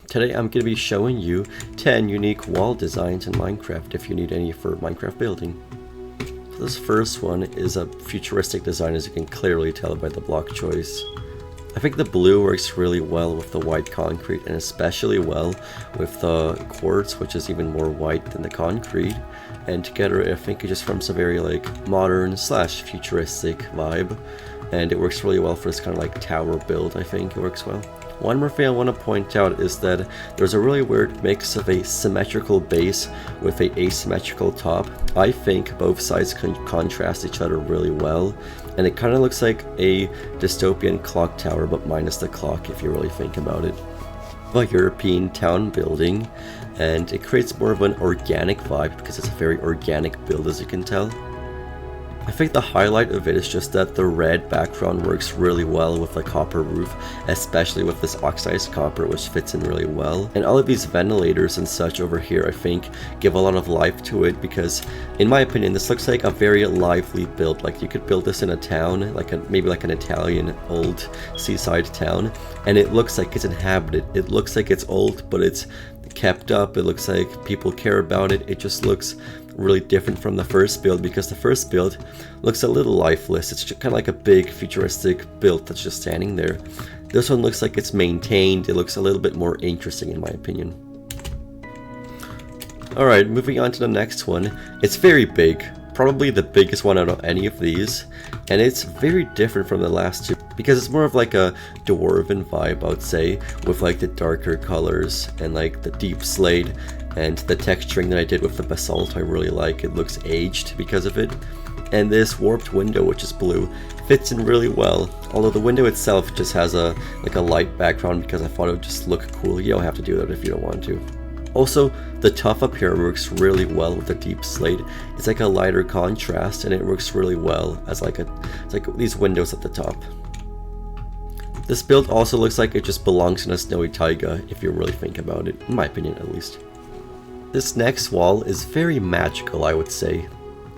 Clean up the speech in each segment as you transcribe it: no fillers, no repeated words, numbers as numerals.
Today I'm going to be showing you 10 unique wall designs in Minecraft if you need any for Minecraft building. So this first one is a futuristic design, as you can clearly tell by the block choice. I think the blue works really well with the white concrete, and especially well with the quartz, which is even more white than the concrete. And together I think it just forms a very modern slash futuristic vibe, and it works really well for this kind of tower build. I think it works well. One more thing I want to point out is that there's a really weird mix of a symmetrical base with a asymmetrical top. I think both sides can contrast each other really well, and it kind of looks like a dystopian clock tower but minus the clock if you really think about it. A European town building, and it creates more of an organic vibe because it's a very organic build, as you can tell. I think the highlight of it is just that the red background works really well with the copper roof, especially with this oxidized copper, which fits in really well. And all of these ventilators and such over here, I think, give a lot of life to it because, in my opinion, this looks like a very lively build. Like, you could build this in a town, maybe an Italian old seaside town, and it looks like it's inhabited. It looks like it's old, but it's kept up. It looks like people care about it. It just looks really different from the first build, because the first build looks a little lifeless. It's just kind of like a big futuristic build that's just standing there. This one looks like it's maintained. It looks a little bit more interesting in my opinion. Alright, moving on to the next one. It's very big, probably the biggest one out of any of these, and it's very different from the last two because it's more of like a dwarven vibe, I would say, with the darker colors and the deep slate. And the texturing that I did with the basalt I really like. It looks aged because of it. And this warped window, which is blue, fits in really well. Although the window itself just has a light background because I thought it would just look cool. You don't have to do that if you don't want to. Also, the tuff up here works really well with the deep slate. It's like a lighter contrast, and it works really well as it's like these windows at the top. This build also looks like it just belongs in a snowy taiga if you really think about it, in my opinion at least. This next wall is very magical, I would say.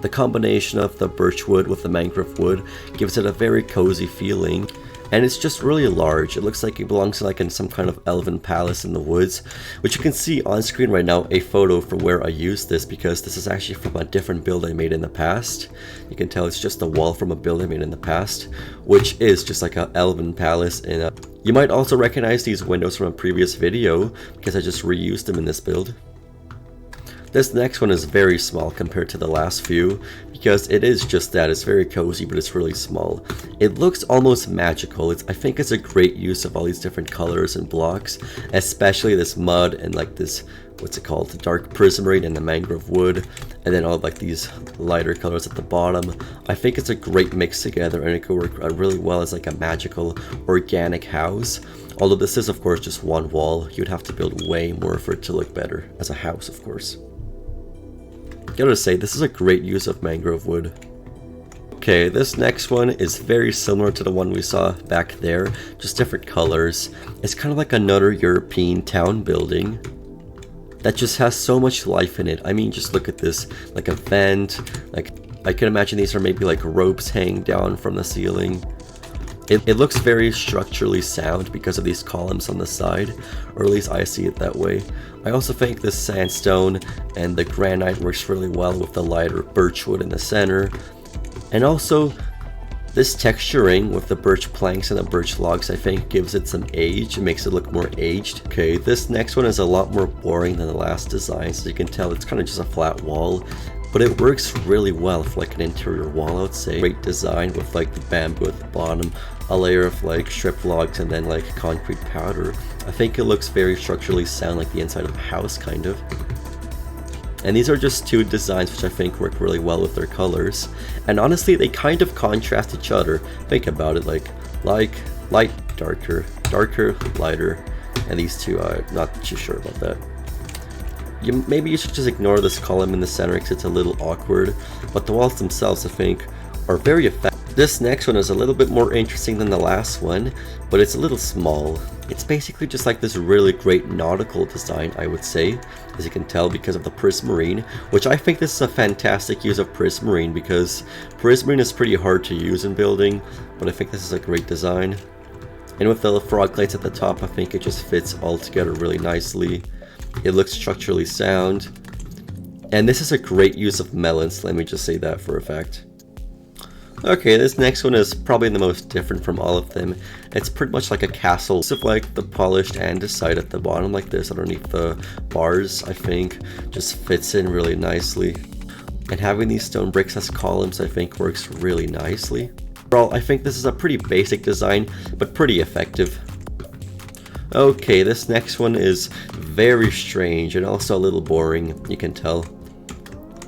The combination of the birch wood with the mangrove wood gives it a very cozy feeling, and it's just really large. It looks like it belongs in some kind of elven palace in the woods, which you can see on screen right now a photo for where I used this, because this is actually from a different build I made in the past. You can tell it's just a wall from a build I made in the past, which is just like an elven palace. And you might also recognize these windows from a previous video because I just reused them in this build. This next one is very small compared to the last few, because it is just that. It's very cozy, but it's really small. It looks almost magical. I think it's a great use of all these different colors and blocks, especially this mud and this, what's it called, the dark prismarine and the mangrove wood, and then all these lighter colors at the bottom. I think it's a great mix together, and it could work really well as a magical organic house. Although this is of course just one wall, you'd have to build way more for it to look better as a house, of course. Gotta say, this is a great use of mangrove wood. Okay, this next one is very similar to the one we saw back there, just different colors. It's kind of like another European town building that just has so much life in it. I mean, just look at this, a vent, I can imagine these are maybe ropes hanging down from the ceiling. It looks very structurally sound because of these columns on the side, or at least I see it that way. I also think the sandstone and the granite works really well with the lighter birch wood in the center. And also, this texturing with the birch planks and the birch logs, I think, gives it some age. It makes it look more aged. Okay, this next one is a lot more boring than the last design, so you can tell it's kind of just a flat wall. But it works really well for an interior wall, I would say. Great design with the bamboo at the bottom, a layer of strip logs, and then concrete powder. I think it looks very structurally sound, like the inside of a house kind of. And these are just two designs which I think work really well with their colors. And honestly, they kind of contrast each other. Think about it, light, darker, darker, lighter. And these two, I'm not too sure about that. Maybe you should just ignore this column in the center because it's a little awkward, but the walls themselves, I think, are very effective. This next one is a little bit more interesting than the last one, but it's a little small. It's basically just this really great nautical design, I would say, as you can tell because of the prismarine, which I think this is a fantastic use of prismarine because prismarine is pretty hard to use in building, but I think this is a great design. And with the frog lights at the top, I think it just fits all together really nicely. It looks structurally sound. And this is a great use of melons, let me just say that for a fact. Okay, this next one is probably the most different from all of them. It's pretty much like a castle, except like the polished andesite at the bottom like this underneath the bars, I think, just fits in really nicely. And having these stone bricks as columns, I think, works really nicely. Overall, I think this is a pretty basic design, but pretty effective. Okay, this next one is very strange and also a little boring, you can tell.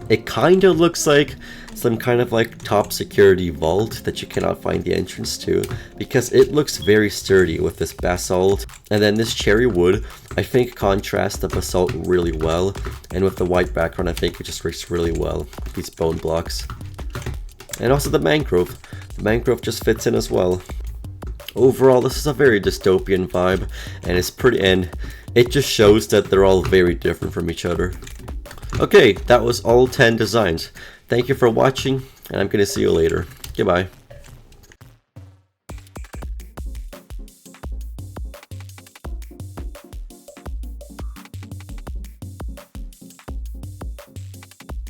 It kind of looks like some kind of like top security vault that you cannot find the entrance to, because it looks very sturdy with this basalt. And then this cherry wood, I think, contrasts the basalt really well, and with the white background, I think it just works really well, these bone blocks. And also the mangrove. The mangrove just fits in as well. Overall, this is a very dystopian vibe, and it just shows that they're all very different from each other. Okay, that was all 10 designs. Thank you for watching, and I'm gonna see you later. Goodbye.